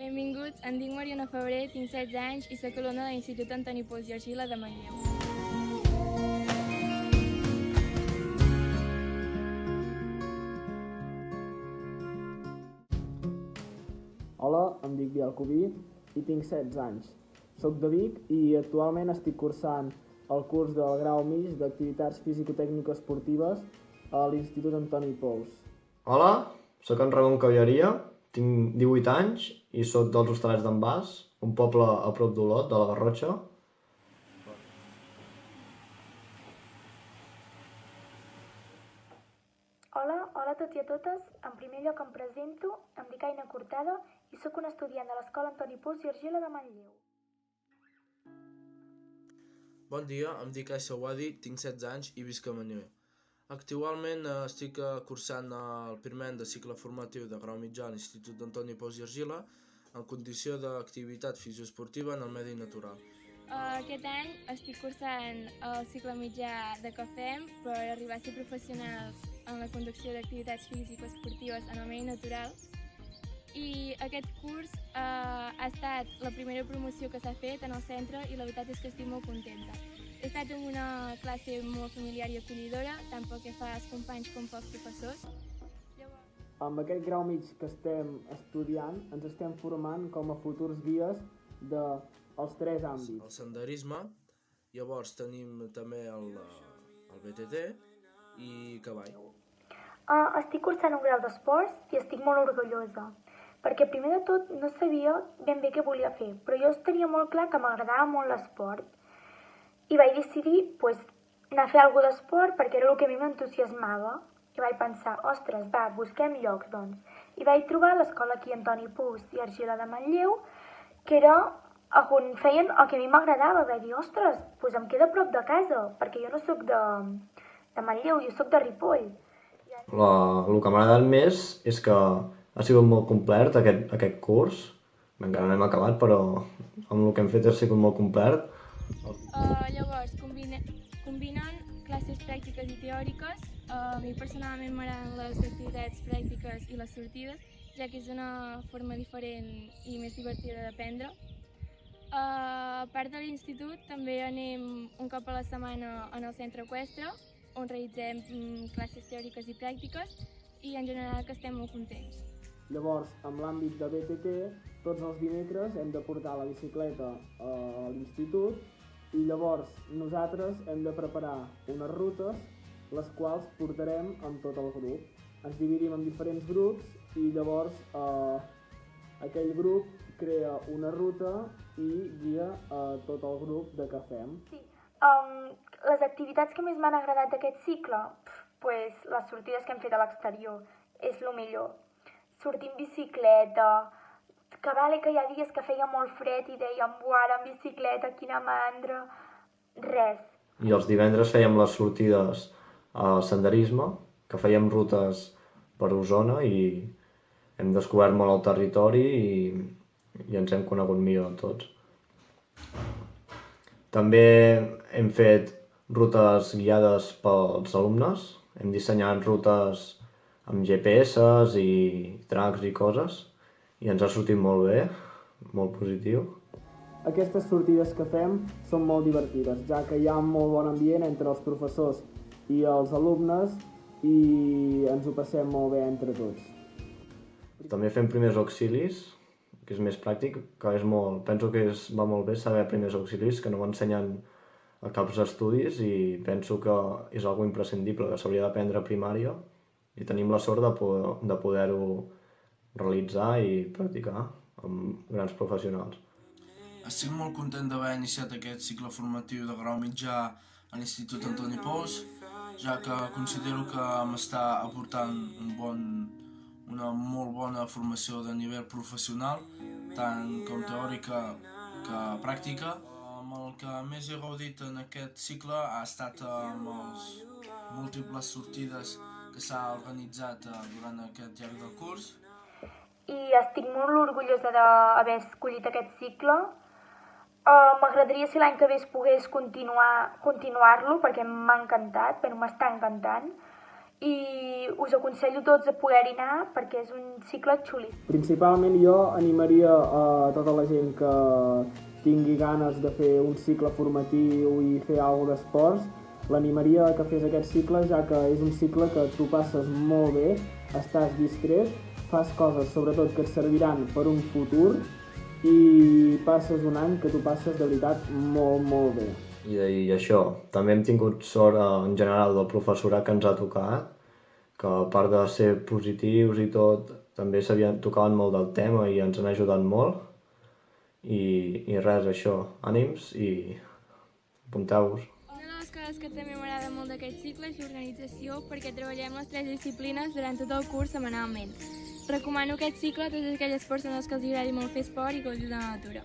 Benvinguts, em dic Mariona Febrer, tinc 16 anys i soc alumna de l'Institut Antoni Pous i Argila de Manlleu. Hola, em dic Biel Cubí i tinc 16 anys. Soc de Vic i actualment estic cursant el curs del grau mig d'activitats físico-tècnico-esportives a l'Institut Antoni Pous. Hola, sóc en Ramon Caviaria, tinc 18 anys i sóc dels Hostalets d'en Bas, un poble a prop d'Olot, de la Garrotxa. Hola a tots i a totes. En primer lloc em presento, em dic Aina Cortada i sóc una estudiant de l'Escola Antoni Pous i Argila de Manlleu. Bon dia, em dic Aissa Wadi, tinc 16 anys i visc a Manlleu. Actualment estic cursant el primer any de cicle formatiu de grau mitjà a l'Institut Antoni Pous i Argila en condició d'activitat fisioesportiva en el medi natural. Aquest any estic cursant el cicle mitjà de CAFEM per arribar a ser professionals en la conducció d'activitats físico-esportives en el medi natural. I aquest curs ha estat la primera promoció que s'ha fet en el centre i la veritat és que estic molt contenta. He estat en una classe molt familiar i acollidora, tant pel que fa als companys com pels professors. Amb aquest grau mig que estem estudiant, ens estem formant com a futurs guies dels 3 àmbits. El senderisme, llavors tenim també el BTT i cavall. Estic cursant un grau d'esports i estic molt orgullosa, perquè primer de tot no sabia ben bé què volia fer, però jo tenia molt clar que m'agradava molt l'esport. I vaig decidir anar a fer alguna d'esport perquè era el que a mi m'entusiasmava. I vaig pensar, ostres, busquem llocs, doncs. I vaig trobar l'escola aquí Antoni Pous i Argila de Manlleu, que era on feien el que a mi m'agradava. Vaig dir, ostres, em queda a prop de casa, perquè jo no sóc de Manlleu, jo sóc de Ripoll. El que m'ha agradat més és que ha sigut molt complet aquest curs. Encara no hem acabat, però amb el que hem fet ha sigut molt complet. Llavors, combinen classes pràctiques i teòriques. A mi personalment m'agraden les activitats pràctiques i les sortides, ja que és una forma diferent i més divertida d'aprendre. A part de l'institut, també anem un cop a la setmana en el centre eqüestre, on realitzem classes teòriques i pràctiques i en general que estem molt contents. Llavors, en l'àmbit de BTT, tots els dimecres hem de portar la bicicleta a l'institut i llavors nosaltres hem de preparar unes rutes les quals portarem amb tot el grup. Ens dividim en diferents grups i llavors aquell grup crea una ruta i guia tot el grup de què fem. Sí. Les activitats que més m'han agradat d'aquest cicle, les sortides que hem fet a l'exterior, és el millor. Sortir en bicicleta, que vale que hi ha dies que feia molt fred i dèiem, ara en bicicleta, quina mandra, res. I els divendres fèiem les sortides a senderisme, que fèiem rutes per Osona i hem descobert molt el territori i ens hem conegut millor tots. També hem fet rutes guiades pels alumnes, hem dissenyat rutes amb GPS i tracks i coses i ens ha sortit molt bé, molt positiu. Aquestes sortides que fem són molt divertides, ja que hi ha un molt bon ambient entre els professors i els alumnes i ens ho passem molt bé entre tots. També fem primers auxilis, que és més pràctic, penso que va molt bé saber primers auxilis, que no m'ensenyen a caps estudis i penso que és algo imprescindible, que s'hauria d'aprendre a primària i tenim la sort de poder-ho realitzar i practicar amb grans professionals. Estic molt content d'haver iniciat aquest cicle formatiu de grau mitjà a l'Institut Antoni Pous, ja que considero que m'està aportant una molt bona formació de nivell professional, tant com teòrica que pràctica. El que més he gaudit en aquest cicle ha estat amb les múltiples sortides que s'ha organitzat durant aquest llarg del curs. I estic molt orgullosa d'haver escollit aquest cicle. M'agradaria si l'any que ve es pogués continuar-lo perquè m'ha encantat, però m'està encantant. i us aconsello tots a poder-hi anar perquè és un cicle xulíssim. Principalment jo animaria a tota la gent que tingui ganes de fer un cicle formatiu i fer alguna d'esports, l'animaria que fes aquest cicle, ja que és un cicle que tu passes molt bé, estàs distret, fas coses sobretot que et serviran per un futur i passes un any que tu passes de veritat molt, molt bé. I això, també hem tingut sort en general del professorat que ens ha tocat, que a part de ser positius i tot, també tocaven molt del tema i ens han ajudat molt. I res, això, ànims i apunteu-vos. Una de les coses que també m'agrada molt d'aquest cicle és l'organització, perquè treballem les 3 disciplines durant tot el curs setmanalment. Recomano aquest cicle a totes aquelles persones que els agradi molt fer esport i gaudir de la natura.